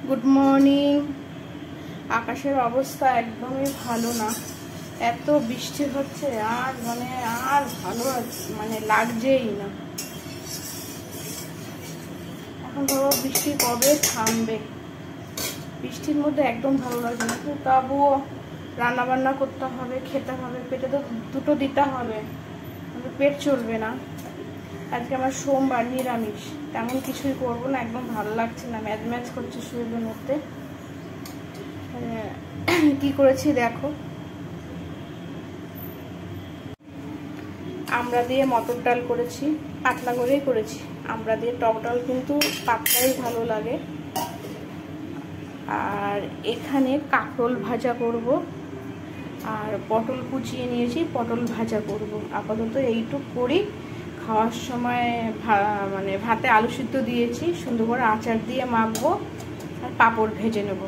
Good morning. আকাশের অবস্থা একদমই ভালো না, এত বৃষ্টি হচ্ছে আর ভালো লাগছেই না। এখন ধরো বৃষ্টি কবে থামবে, বৃষ্টির মধ্যে একদম ভালো লাগছে না। কিন্তু তবুও রান্না বান্না করতে হবে, খেতে হবে, পেটে তো দুটো দিতে হবে, পেট চলবে না। আজকে আমার সোমবার, নিরামিষ, তেমন কিছুই করবো না, একদম ভালো লাগছে না, ম্যাচ ম্যাচ করছে শরীরের মধ্যে। কি করেছি দেখো, আমড়া দিয়ে মটর ডাল করেছি, পাতলা করেই করেছি। আমড়া দিয়ে টক ডাল কিন্তু পাতলাই ভালো লাগে। আর এখানে কাঁকরোল ভাজা করব, আর পটল কুচিয়ে নিয়েছি, পটল ভাজা করব। আপাতত এইটুক করি। খাওয়ার সময় ভাতে আলু সিদ্ধ দিয়েছি, সুন্দর করে আচার দিয়ে মাখবো আর পাঁপড় ভেজে নেব।